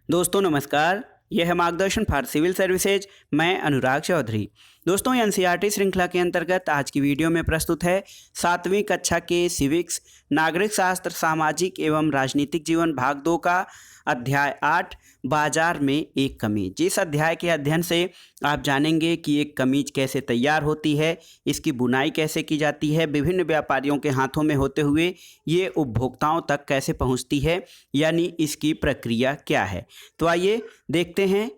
दोस्तों नमस्कार। यह है मार्गदर्शन फॉर सिविल सर्विसेज। मैं अनुराग चौधरी। दोस्तों एनसीईआरटी श्रृंखला के अंतर्गत आज की वीडियो में प्रस्तुत है 7वीं कक्षा के सिविक्स नागरिक शास्त्र सामाजिक एवं राजनीतिक जीवन भाग 2 का अध्याय 8 बाजार में एक कमीज। इस अध्याय के अध्ययन से आप जानेंगे कि एक कमीज कैसे तैयार होती है, इसकी बुनाई कैसे की जाती है, विभिन्न व्यापारियों के हाथों में होते हुए ये उपभोक्ताओं तक कैसे पहुंचती है, यानी इसकी प्रक्रिया क्या है। तो आइए देखते हैं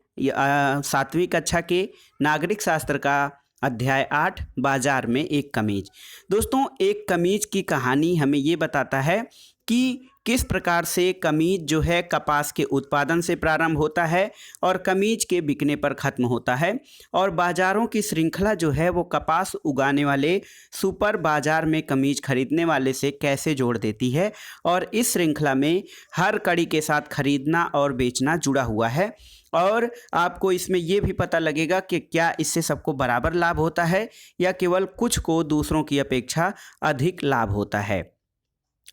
7वीं कक्षा के नागरिक शास्त्र का अध्याय 8 बाजार में एक कमीज। दोस्तों एक कमीज की कहानी हमें ये बताता है कि किस प्रकार से कमीज जो है कपास के उत्पादन से प्रारंभ होता है और कमीज के बिकने पर ख़त्म होता है, और बाज़ारों की श्रृंखला जो है वो कपास उगाने वाले सुपर बाज़ार में कमीज खरीदने वाले से कैसे जोड़ देती है, और इस श्रृंखला में हर कड़ी के साथ खरीदना और बेचना जुड़ा हुआ है। और आपको इसमें ये भी पता लगेगा कि क्या इससे सबको बराबर लाभ होता है या केवल कुछ को दूसरों की अपेक्षा अधिक लाभ होता है।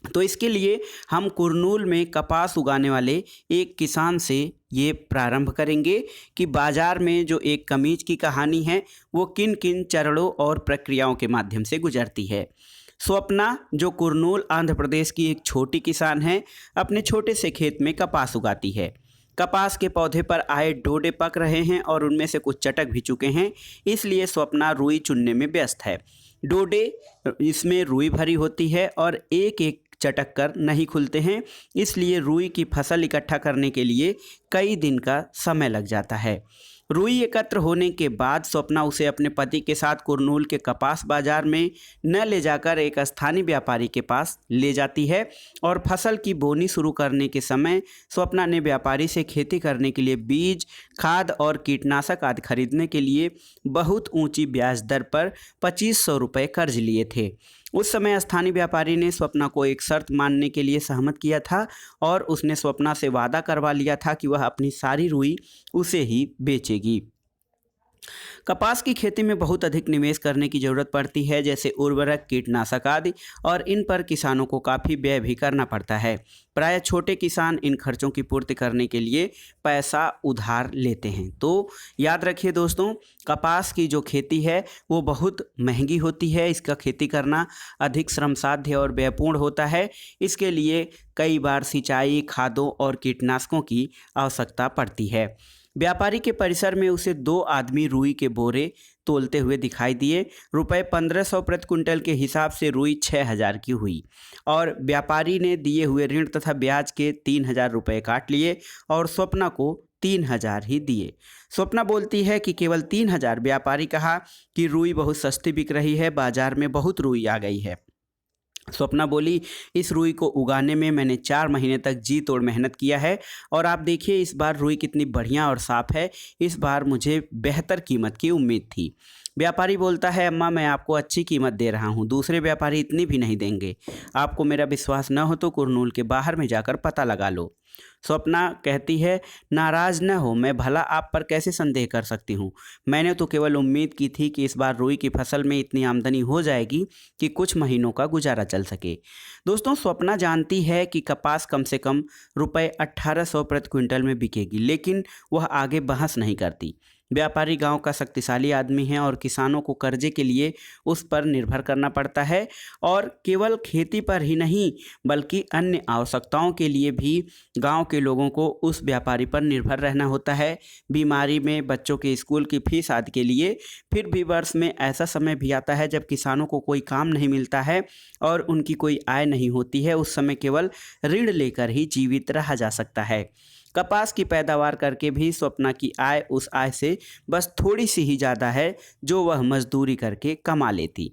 तो इसके लिए हम कुरनूल में कपास उगाने वाले एक किसान से ये प्रारंभ करेंगे कि बाज़ार में जो एक कमीज की कहानी है वो किन किन चरणों और प्रक्रियाओं के माध्यम से गुजरती है। स्वप्ना जो कुरनूल आंध्र प्रदेश की एक छोटी किसान है, अपने छोटे से खेत में कपास उगाती है। कपास के पौधे पर आए डोडे पक रहे हैं और उनमें से कुछ चटक भी चुके हैं, इसलिए स्वप्ना रुई चुनने में व्यस्त है। डोडे इसमें रुई भरी होती है और एक एक चटक कर नहीं खुलते हैं, इसलिए रुई की फसल इकट्ठा करने के लिए कई दिन का समय लग जाता है। रुई एकत्र होने के बाद स्वप्ना उसे अपने पति के साथ कुरनूल के कपास बाजार में न ले जाकर एक स्थानीय व्यापारी के पास ले जाती है, और फसल की बोनी शुरू करने के समय स्वप्ना ने व्यापारी से खेती करने के लिए बीज, खाद और कीटनाशक आदि खरीदने के लिए बहुत ऊंची ब्याज दर पर 2500 रुपये कर्ज लिए थे। उस समय स्थानीय व्यापारी ने स्वप्ना को एक शर्त मानने के लिए सहमत किया था और उसने स्वप्ना से वादा करवा लिया था कि वह अपनी सारी रुई उसे ही बेचेगी। कपास की खेती में बहुत अधिक निवेश करने की ज़रूरत पड़ती है, जैसे उर्वरक, कीटनाशक आदि, और इन पर किसानों को काफ़ी व्यय भी करना पड़ता है। प्रायः छोटे किसान इन खर्चों की पूर्ति करने के लिए पैसा उधार लेते हैं। तो याद रखिए दोस्तों, कपास की जो खेती है वो बहुत महंगी होती है। इसका खेती करना अधिक श्रम साध्य और व्ययपूर्ण होता है। इसके लिए कई बार सिंचाई, खादों और कीटनाशकों की आवश्यकता पड़ती है। व्यापारी के परिसर में उसे 2 आदमी रुई के बोरे तोलते हुए दिखाई दिए। रुपये 1500 प्रति कुंटल के हिसाब से रुई 6000 की हुई, और व्यापारी ने दिए हुए ऋण तथा ब्याज के 3000 रुपये काट लिए और स्वप्ना को 3000 ही दिए। स्वप्ना बोलती है कि केवल 3000। व्यापारी कहा कि रुई बहुत सस्ती बिक रही है, बाजार में बहुत रुई आ गई है। स्वप्ना बोली, इस रुई को उगाने में मैंने 4 महीने तक जी तोड़ मेहनत किया है, और आप देखिए इस बार रुई कितनी बढ़िया और साफ़ है। इस बार मुझे बेहतर कीमत की उम्मीद थी। व्यापारी बोलता है, अम्मा मैं आपको अच्छी कीमत दे रहा हूँ, दूसरे व्यापारी इतनी भी नहीं देंगे। आपको मेरा विश्वास न हो तो कुरनूल के बाहर में जाकर पता लगा लो। स्वप्ना कहती है, नाराज़ न हो, मैं भला आप पर कैसे संदेह कर सकती हूँ। मैंने तो केवल उम्मीद की थी कि इस बार रुई की फसल में इतनी आमदनी हो जाएगी कि कुछ महीनों का गुजारा चल सके। दोस्तों स्वप्ना जानती है कि कपास कम से कम रुपये 1800 प्रति क्विंटल में बिकेगी, लेकिन वह आगे बहस नहीं करती। व्यापारी गांव का शक्तिशाली आदमी है और किसानों को कर्जे के लिए उस पर निर्भर करना पड़ता है, और केवल खेती पर ही नहीं बल्कि अन्य आवश्यकताओं के लिए भी गांव के लोगों को उस व्यापारी पर निर्भर रहना होता है। बीमारी में, बच्चों के स्कूल की फीस आदि के लिए। फिर भी वर्ष में ऐसा समय भी आता है जब किसानों को कोई काम नहीं मिलता है और उनकी कोई आय नहीं होती है। उस समय केवल ऋण लेकर ही जीवित रहा जा सकता है। कपास की पैदावार करके भी स्वप्ना की आय उस आय से बस थोड़ी सी ही ज़्यादा है जो वह मजदूरी करके कमा लेती।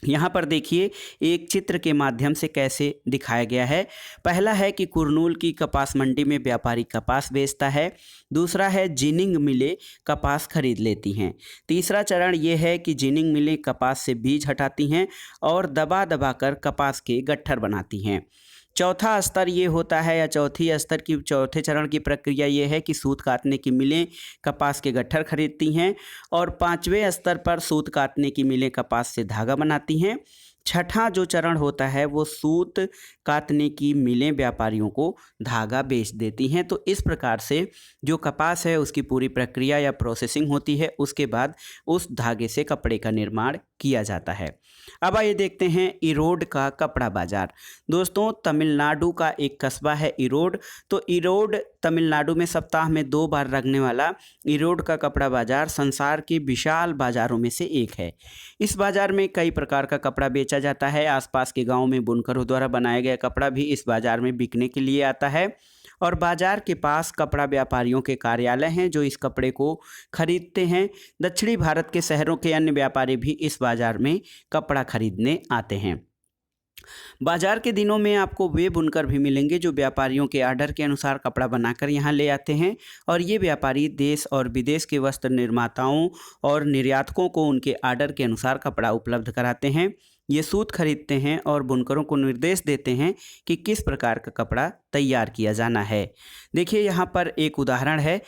यहाँ पर देखिए एक चित्र के माध्यम से कैसे दिखाया गया है। पहला है कि कुरनूल की कपास मंडी में व्यापारी कपास बेचता है। दूसरा है जिनिंग मिलें कपास खरीद लेती हैं। तीसरा चरण ये है कि जिनिंग मिलें कपास से बीज हटाती हैं और दबा दबा कर कपास के गट्ठर बनाती हैं। चौथा स्तर ये होता है, या चौथे चरण की प्रक्रिया ये है कि सूत काटने की मिलें कपास के गट्ठर खरीदती हैं, और 5वें स्तर पर सूत काटने की मिलें कपास से धागा बनाती हैं। छठा जो चरण होता है वो सूत कातने की मिलें व्यापारियों को धागा बेच देती हैं। तो इस प्रकार से जो कपास है उसकी पूरी प्रक्रिया या प्रोसेसिंग होती है, उसके बाद उस धागे से कपड़े का निर्माण किया जाता है। अब आइए देखते हैं इरोड का कपड़ा बाजार। दोस्तों, तमिलनाडु का एक कस्बा है इरोड। तो इरोड तमिलनाडु में सप्ताह में 2 बार लगने वाला इरोड का कपड़ा बाजार संसार के विशाल बाजारों में से एक है। इस बाजार में कई प्रकार का कपड़ा बेचा जाता है। आसपास के गांव में बुनकरों द्वारा बनाया गया कपड़ा भी इस बाजार में बिकने के लिए आता है और बाजार के पास कपड़ा व्यापारियों के कार्यालय हैं जो इस कपड़े को खरीदते हैं। दक्षिणी भारत के शहरों के अन्य व्यापारी भी इस बाजार में कपड़ा खरीदने आते हैं। बाजार के दिनों में आपको वे बुनकर भी मिलेंगे जो व्यापारियों के आर्डर के अनुसार कपड़ा बनाकर यहाँ ले आते हैं और ये व्यापारी देश और विदेश के वस्त्र निर्माताओं और निर्यातकों को उनके आर्डर के अनुसार कपड़ा उपलब्ध कराते हैं। ये सूत खरीदते हैं और बुनकरों को निर्देश देते हैं कि किस प्रकार का कपड़ा तैयार किया जाना है। देखिए, यहाँ पर एक उदाहरण है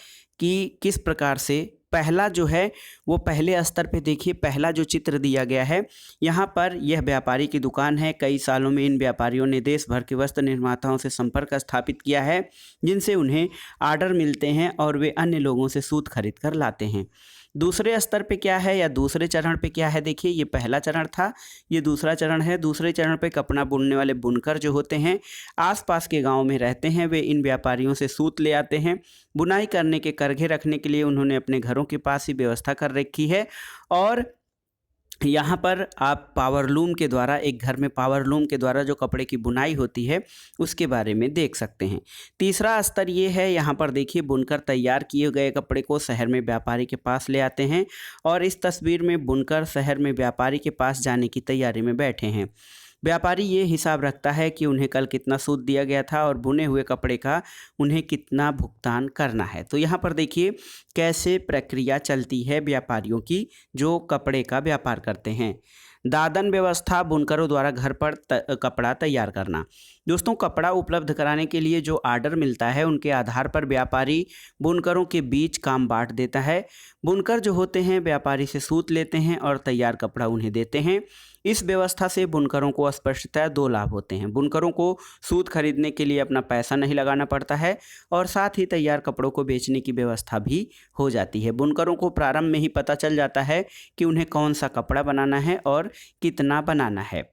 कि किस प्रकार से पहला जो है वो पहले स्तर पे देखिए, पहला जो चित्र दिया गया है यहाँ पर यह व्यापारी की दुकान है। कई सालों में इन व्यापारियों ने देश भर के वस्त्र निर्माताओं से संपर्क स्थापित किया है जिनसे उन्हें आर्डर मिलते हैं और वे अन्य लोगों से सूत खरीद कर लाते हैं। दूसरे स्तर पे क्या है या दूसरे चरण पे क्या है, देखिए ये पहला चरण था, ये दूसरा चरण है। दूसरे चरण पे कपड़ा बुनने वाले बुनकर जो होते हैं आसपास के गांव में रहते हैं, वे इन व्यापारियों से सूत ले आते हैं। बुनाई करने के करघे रखने के लिए उन्होंने अपने घरों के पास ही व्यवस्था कर रखी है और यहाँ पर आप पावरलूम के द्वारा, एक घर में पावरलूम के द्वारा जो कपड़े की बुनाई होती है उसके बारे में देख सकते हैं। तीसरा स्तर ये है, यहाँ पर देखिए बुनकर तैयार किए गए कपड़े को शहर में व्यापारी के पास ले आते हैं और इस तस्वीर में बुनकर शहर में व्यापारी के पास जाने की तैयारी में बैठे हैं। व्यापारी ये हिसाब रखता है कि उन्हें कल कितना सूत दिया गया था और बुने हुए कपड़े का उन्हें कितना भुगतान करना है। तो यहाँ पर देखिए कैसे प्रक्रिया चलती है व्यापारियों की जो कपड़े का व्यापार करते हैं। दादन व्यवस्था, बुनकरों द्वारा घर पर कपड़ा तैयार करना। दोस्तों, कपड़ा उपलब्ध कराने के लिए जो आर्डर मिलता है उनके आधार पर व्यापारी बुनकरों के बीच काम बांट देता है। बुनकर जो होते हैं व्यापारी से सूत लेते हैं और तैयार कपड़ा उन्हें देते हैं। इस व्यवस्था से बुनकरों को स्पष्टतः 2 लाभ होते हैं। बुनकरों को सूत खरीदने के लिए अपना पैसा नहीं लगाना पड़ता है और साथ ही तैयार कपड़ों को बेचने की व्यवस्था भी हो जाती है। बुनकरों को प्रारंभ में ही पता चल जाता है कि उन्हें कौन सा कपड़ा बनाना है और कितना बनाना है।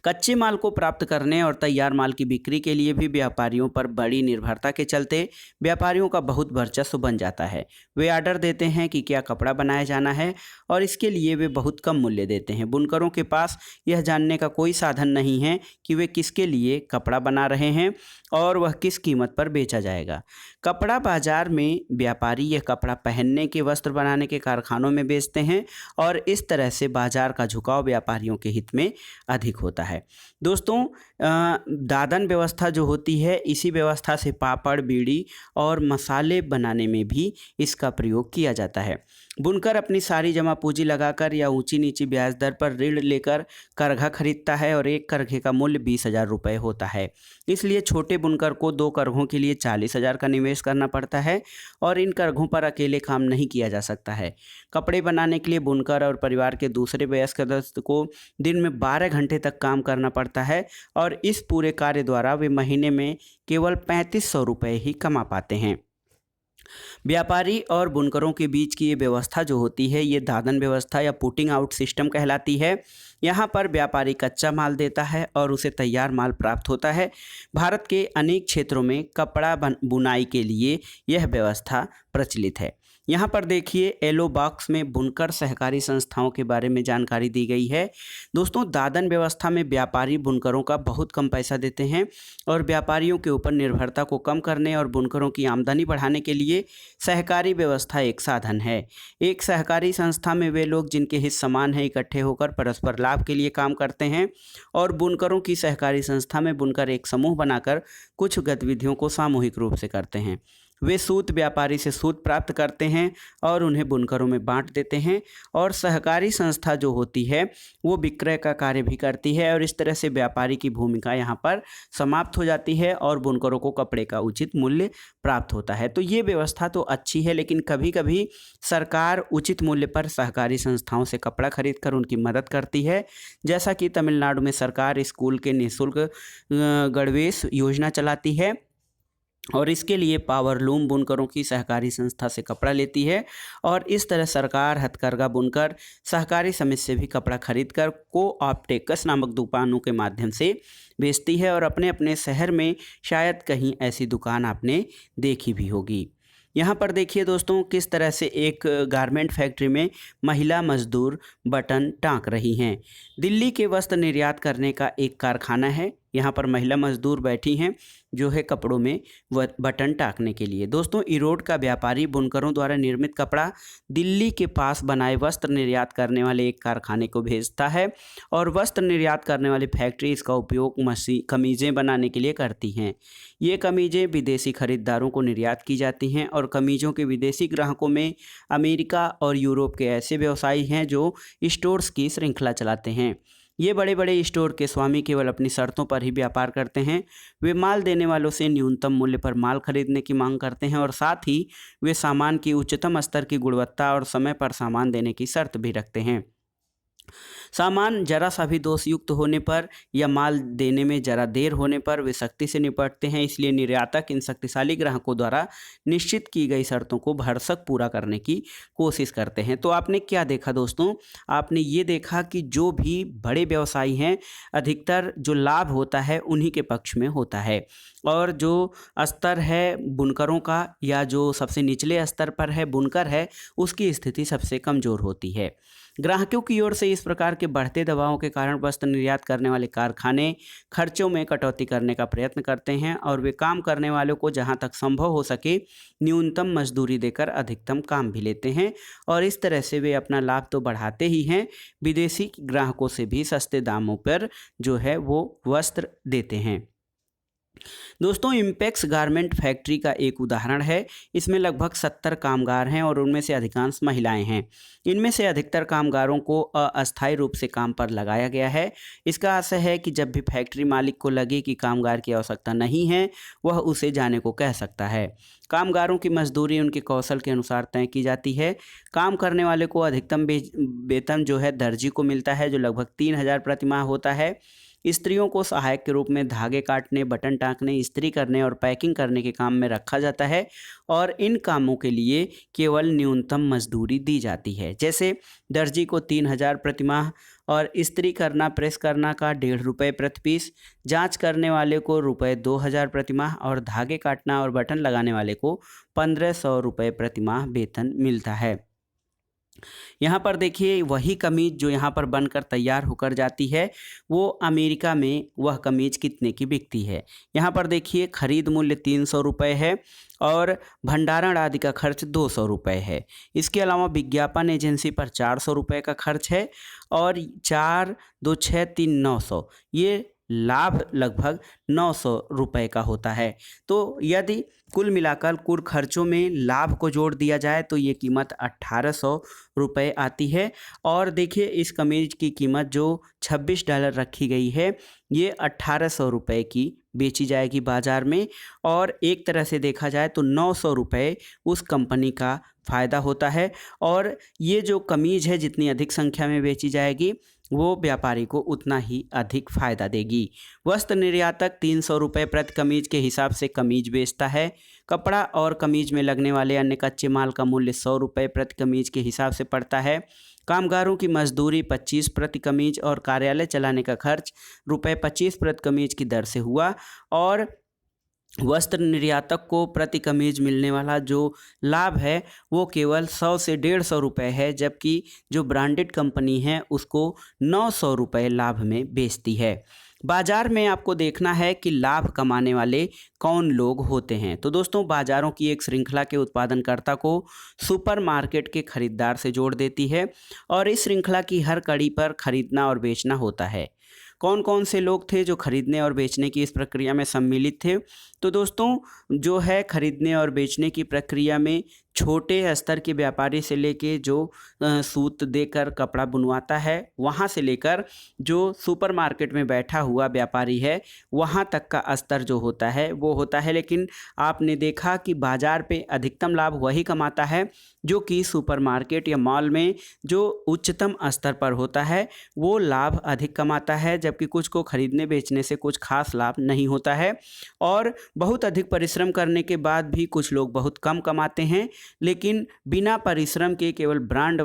कच्चे माल को प्राप्त करने और तैयार माल की बिक्री के लिए भी व्यापारियों पर बड़ी निर्भरता के चलते व्यापारियों का बहुत वर्चस्व बन जाता है। वे आर्डर देते हैं कि क्या कपड़ा बनाया जाना है और इसके लिए वे बहुत कम मूल्य देते हैं। बुनकरों के पास यह जानने का कोई साधन नहीं है कि वे किसके लिए कपड़ा बना रहे हैं और वह किस कीमत पर बेचा जाएगा। कपड़ा बाजार में व्यापारी यह कपड़ा पहनने के, वस्त्र बनाने के कारखानों में बेचते हैं और इस तरह से बाजार का झुकाव व्यापारियों के हित में अधिक होता है। दोस्तों, दादन व्यवस्था जो होती है, इसी व्यवस्था से पापड़, बीड़ी और मसाले बनाने में भी इसका प्रयोग किया जाता है। बुनकर अपनी सारी जमा पूंजी लगाकर या ऊंची नीची ब्याज दर पर ऋण लेकर करघा खरीदता है और एक करघे का मूल्य 20,000 रुपये होता है। इसलिए छोटे बुनकर को 2 करघों के लिए 40,000 का निवेश करना पड़ता है और इन करघों पर अकेले काम नहीं किया जा सकता है। कपड़े बनाने के लिए बुनकर और परिवार के दूसरे वयस्क सदस्य को दिन में 12 घंटे तक काम करना पड़ता है और इस पूरे कार्य द्वारा वे महीने में केवल 3500 रुपये ही कमा पाते हैं। व्यापारी और बुनकरों के बीच की ये व्यवस्था जो होती है ये दादन व्यवस्था या पुटिंग आउट सिस्टम कहलाती है। यहाँ पर व्यापारी कच्चा माल देता है और उसे तैयार माल प्राप्त होता है। भारत के अनेक क्षेत्रों में कपड़ा बुनाई के लिए यह व्यवस्था प्रचलित है। यहाँ पर देखिए येलो बॉक्स में बुनकर सहकारी संस्थाओं के बारे में जानकारी दी गई है। दोस्तों, दादन व्यवस्था में व्यापारी बुनकरों का बहुत कम पैसा देते हैं और व्यापारियों के ऊपर निर्भरता को कम करने और बुनकरों की आमदनी बढ़ाने के लिए सहकारी व्यवस्था एक साधन है। एक सहकारी संस्था में वे लोग जिनके हित समान हैं इकट्ठे होकर परस्पर लाभ के लिए काम करते हैं और बुनकरों की सहकारी संस्था में बुनकर एक समूह बनाकर कुछ गतिविधियों को सामूहिक रूप से करते हैं। वे सूत व्यापारी से सूत प्राप्त करते हैं और उन्हें बुनकरों में बांट देते हैं, और सहकारी संस्था जो होती है वो विक्रय का कार्य भी करती है, और इस तरह से व्यापारी की भूमिका यहाँ पर समाप्त हो जाती है और बुनकरों को कपड़े का उचित मूल्य प्राप्त होता है। तो ये व्यवस्था तो अच्छी है, लेकिन कभी कभी सरकार उचित मूल्य पर सहकारी संस्थाओं से कपड़ा खरीद कर उनकी मदद करती है। जैसा कि तमिलनाडु में सरकार स्कूल के निःशुल्क गणवेश योजना चलाती है, और इसके लिए पावरलूम बुनकरों की सहकारी संस्था से कपड़ा लेती है, और इस तरह सरकार हथकरघा बुनकर सहकारी समिति से भी कपड़ा खरीदकर कोऑप्टेक्स नामक दुकानों के माध्यम से बेचती है। और अपने अपने शहर में शायद कहीं ऐसी दुकान आपने देखी भी होगी। यहाँ पर देखिए दोस्तों, किस तरह से एक गारमेंट फैक्ट्री में महिला मजदूर बटन टाँक रही हैं। दिल्ली के वस्त्र निर्यात करने का एक कारखाना है। यहाँ पर महिला मजदूर बैठी हैं जो है कपड़ों में बटन टाँकने के लिए। दोस्तों, इरोड का व्यापारी बुनकरों द्वारा निर्मित कपड़ा दिल्ली के पास बनाए वस्त्र निर्यात करने वाले एक कारखाने को भेजता है, और वस्त्र निर्यात करने वाली फैक्ट्री इसका उपयोग कमीज़ें बनाने के लिए करती हैं। ये कमीज़ें विदेशी खरीदारों को निर्यात की जाती हैं, और कमीज़ों के विदेशी ग्राहकों में अमेरिका और यूरोप के ऐसे व्यवसायी हैं जो स्टोर्स की श्रृंखला चलाते हैं। ये बड़े बड़े स्टोर के स्वामी केवल अपनी शर्तों पर ही व्यापार करते हैं। वे माल देने वालों से न्यूनतम मूल्य पर माल खरीदने की मांग करते हैं, और साथ ही वे सामान की उच्चतम स्तर की गुणवत्ता और समय पर सामान देने की शर्त भी रखते हैं। सामान जरा सा भी दोषयुक्त होने पर या माल देने में जरा देर होने पर वे सख्ती से निपटते हैं। इसलिए निर्यातक इन शक्तिशाली ग्राहकों द्वारा निश्चित की गई शर्तों को भरसक पूरा करने की कोशिश करते हैं। तो आपने क्या देखा दोस्तों? आपने ये देखा कि जो भी बड़े व्यवसायी हैं, अधिकतर जो लाभ होता है उन्हीं के पक्ष में होता है, और जो स्तर है बुनकरों का या जो सबसे निचले स्तर पर है बुनकर है, उसकी स्थिति सबसे कमज़ोर होती है। ग्राहकों की ओर से इस प्रकार के बढ़ते दबावों के कारण वस्त्र निर्यात करने वाले कारखाने खर्चों में कटौती करने का प्रयत्न करते हैं, और वे काम करने वालों को जहां तक संभव हो सके न्यूनतम मजदूरी देकर अधिकतम काम भी लेते हैं, और इस तरह से वे अपना लाभ तो बढ़ाते ही हैं, विदेशी ग्राहकों से भी सस्ते दामों पर जो है वो वस्त्र देते हैं। दोस्तों, इम्पेक्स गारमेंट फैक्ट्री का एक उदाहरण है। इसमें लगभग 70 कामगार हैं, और उनमें से अधिकांश महिलाएं हैं। इनमें से अधिकतर कामगारों को अस्थायी रूप से काम पर लगाया गया है। इसका आशय है कि जब भी फैक्ट्री मालिक को लगे कि कामगार की आवश्यकता नहीं है, वह उसे जाने को कह सकता है। कामगारों की मजदूरी उनके कौशल के अनुसार तय की जाती है। काम करने वाले को अधिकतम वेतन जो है दर्जी को मिलता है, जो लगभग 3000 प्रति माह होता है। स्त्रियों को सहायक के रूप में धागे काटने, बटन टाँकने, इस्त्री करने और पैकिंग करने के काम में रखा जाता है, और इन कामों के लिए केवल न्यूनतम मजदूरी दी जाती है। जैसे दर्जी को 3000 प्रति माह, और इस्त्री करना, प्रेस करना का 1.5 रुपये प्रति पीस, जाँच करने वाले को रुपये 2000 प्रति माह, और धागे काटना और बटन लगाने वाले को 1500 रुपये प्रति माह वेतन मिलता है। यहाँ पर देखिए, वही कमीज जो यहाँ पर बनकर तैयार होकर जाती है, वो अमेरिका में वह कमीज कितने की बिकती है। यहाँ पर देखिए, खरीद मूल्य 300 रुपये है, और भंडारण आदि का खर्च 200 रुपये है। इसके अलावा विज्ञापन एजेंसी पर 400 रुपये का खर्च है, और 4, 2, 6, 3, 900, ये लाभ लगभग 900 रुपये का होता है। तो यदि कुल मिलाकर कुल खर्चों में लाभ को जोड़ दिया जाए तो ये कीमत 1800 रुपये आती है। और देखिए, इस कमीज की कीमत जो $26 रखी गई है, ये 1800 रुपये की बेची जाएगी बाज़ार में, और एक तरह से देखा जाए तो 900 रुपये उस कंपनी का फ़ायदा होता है। और ये जो कमीज है जितनी अधिक संख्या में बेची जाएगी, वो व्यापारी को उतना ही अधिक फ़ायदा देगी। वस्त्र निर्यातक 300 रुपये प्रति कमीज के हिसाब से कमीज बेचता है। कपड़ा और कमीज में लगने वाले अन्य कच्चे माल का मूल्य 100 रुपये प्रति कमीज के हिसाब से पड़ता है। कामगारों की मजदूरी 25 प्रति कमीज, और कार्यालय चलाने का खर्च रुपये 25 प्रति कमीज की दर से हुआ। और वस्त्र निर्यातक को प्रति कमीज मिलने वाला जो लाभ है वो केवल 100 से 150 रुपये है, जबकि जो ब्रांडेड कंपनी है उसको 900 रुपये लाभ में बेचती है। बाज़ार में आपको देखना है कि लाभ कमाने वाले कौन लोग होते हैं। तो दोस्तों, बाज़ारों की एक श्रृंखला के उत्पादनकर्ता को सुपरमार्केट के खरीदार से जोड़ देती है, और इस श्रृंखला की हर कड़ी पर खरीदना और बेचना होता है। कौन कौन से लोग थे जो खरीदने और बेचने की इस प्रक्रिया में सम्मिलित थे? तो दोस्तों जो है खरीदने और बेचने की प्रक्रिया में छोटे स्तर के व्यापारी से लेके जो सूत देकर कपड़ा बुनवाता है, वहाँ से लेकर जो सुपरमार्केट में बैठा हुआ व्यापारी है, वहाँ तक का स्तर जो होता है वो होता है। लेकिन आपने देखा कि बाज़ार पे अधिकतम लाभ वही कमाता है जो कि सुपरमार्केट या मॉल में जो उच्चतम स्तर पर होता है, वो लाभ अधिक कमाता है, जबकि कुछ को खरीदने बेचने से कुछ खास लाभ नहीं होता है। और बहुत अधिक परिश्रम करने के बाद भी कुछ लोग बहुत कम कमाते हैं, लेकिन बिना परिश्रम के केवल ब्रांड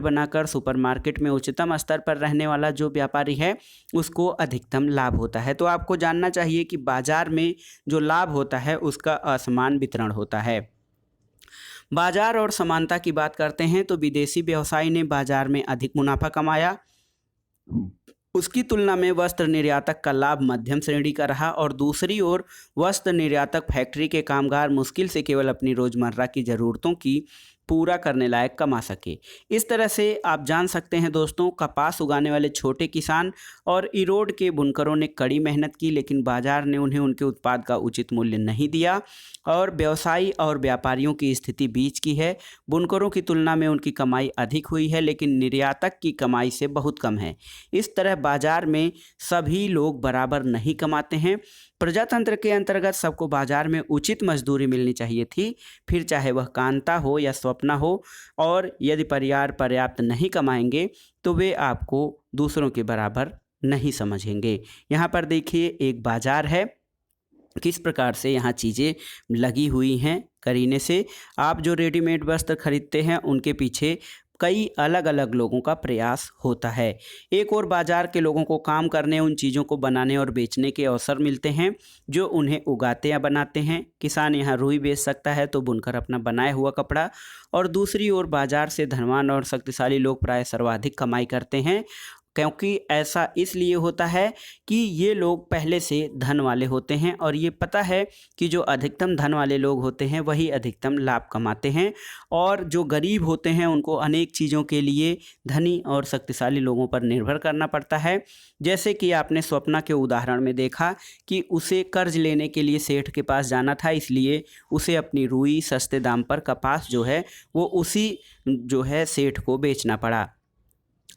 बनाकर सुपरमार्केट में उच्चतम स्तर पर रहने वाला जो व्यापारी है, उसको अधिकतम लाभ होता है। तो आपको जानना चाहिए कि बाजार में जो लाभ होता है उसका असमान वितरण होता है। बाजार और समानता की बात करते हैं तो विदेशी व्यवसायी ने बाजार में अधिक मुनाफा कमाया, उसकी तुलना में वस्त्र निर्यातक का लाभ मध्यम श्रेणी का रहा, और दूसरी ओर वस्त्र निर्यातक फैक्ट्री के कामगार मुश्किल से केवल अपनी रोजमर्रा की ज़रूरतों की पूरा करने लायक कमा सके। इस तरह से आप जान सकते हैं दोस्तों, कपास उगाने वाले छोटे किसान और इरोड के बुनकरों ने कड़ी मेहनत की, लेकिन बाजार ने उन्हें उनके उत्पाद का उचित मूल्य नहीं दिया और व्यवसायी और व्यापारियों की स्थिति बीच की है। बुनकरों की तुलना में उनकी कमाई अधिक हुई है, लेकिन निर्यातक की कमाई से बहुत कम है। इस तरह बाजार में सभी लोग बराबर नहीं कमाते हैं। प्रजातंत्र के अंतर्गत सबको बाजार में उचित मजदूरी मिलनी चाहिए थी, फिर चाहे वह कांता हो या स्वप्ना हो, और यदि परिवार पर्याप्त नहीं कमाएंगे तो वे आपको दूसरों के बराबर नहीं समझेंगे। यहाँ पर देखिए एक बाजार है, किस प्रकार से यहाँ चीज़ें लगी हुई हैं करीने से। आप जो रेडीमेड वस्त्र खरीदते हैं उनके पीछे कई अलग अलग लोगों का प्रयास होता है। एक और बाजार के लोगों को काम करने, उन चीज़ों को बनाने और बेचने के अवसर मिलते हैं जो उन्हें उगाते या बनाते हैं। किसान यहाँ रुई बेच सकता है तो बुनकर अपना बनाया हुआ कपड़ा, और दूसरी ओर बाजार से धनवान और शक्तिशाली लोग प्राय सर्वाधिक कमाई करते हैं, क्योंकि ऐसा इसलिए होता है कि ये लोग पहले से धन वाले होते हैं और ये पता है कि जो अधिकतम धन वाले लोग होते हैं वही अधिकतम लाभ कमाते हैं, और जो गरीब होते हैं उनको अनेक चीज़ों के लिए धनी और शक्तिशाली लोगों पर निर्भर करना पड़ता है। जैसे कि आपने स्वप्ना के उदाहरण में देखा कि उसे कर्ज लेने के लिए सेठ के पास जाना था, इसलिए उसे अपनी रुई सस्ते दाम पर कपास जो है वो उसी जो है सेठ को बेचना पड़ा।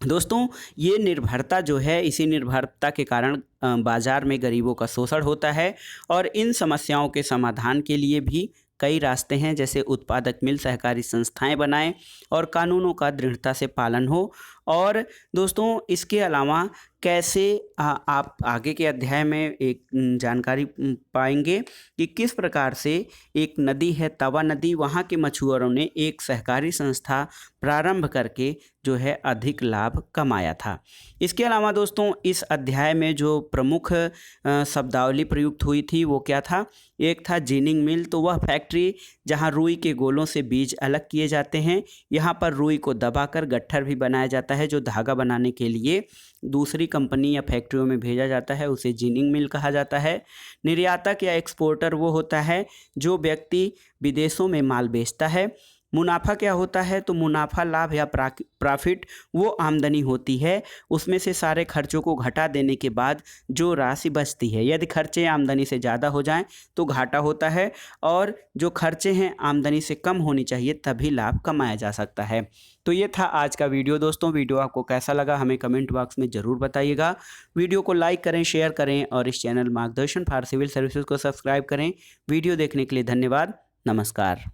दोस्तों ये निर्भरता जो है, इसी निर्भरता के कारण बाज़ार में गरीबों का शोषण होता है, और इन समस्याओं के समाधान के लिए भी कई रास्ते हैं, जैसे उत्पादक मिल सहकारी संस्थाएं बनाएं और कानूनों का दृढ़ता से पालन हो। और दोस्तों इसके अलावा कैसे आप आगे के अध्याय में एक जानकारी पाएंगे कि किस प्रकार से एक नदी है तवा नदी, वहाँ के मछुआरों ने एक सहकारी संस्था प्रारंभ करके जो है अधिक लाभ कमाया था। इसके अलावा दोस्तों इस अध्याय में जो प्रमुख शब्दावली प्रयुक्त हुई थी वो क्या था? एक था जिनिंग मिल, तो वह फैक्ट्री जहाँ रुई के गोलों से बीज अलग किए जाते हैं। यहाँ पर रुई को दबाकर गट्ठर भी बनाया जाता है जो धागा बनाने के लिए दूसरी कंपनी या फैक्ट्रियों में भेजा जाता है, उसे जिनिंग मिल कहा जाता है। निर्यातक या एक्सपोर्टर वो होता है जो व्यक्ति विदेशों में माल बेचता है। मुनाफा क्या होता है? तो मुनाफा लाभ या प्रॉफिट वो आमदनी होती है, उसमें से सारे खर्चों को घटा देने के बाद जो राशि बचती है। यदि खर्चे आमदनी से ज़्यादा हो जाएं तो घाटा होता है, और जो खर्चे हैं आमदनी से कम होनी चाहिए तभी लाभ कमाया जा सकता है। तो ये था आज का वीडियो दोस्तों। वीडियो आपको कैसा लगा हमें कमेंट बॉक्स में ज़रूर बताइएगा। वीडियो को लाइक करें, शेयर करें और इस चैनल मार्गदर्शन फॉर सिविल सर्विसेज को सब्सक्राइब करें। वीडियो देखने के लिए धन्यवाद। नमस्कार।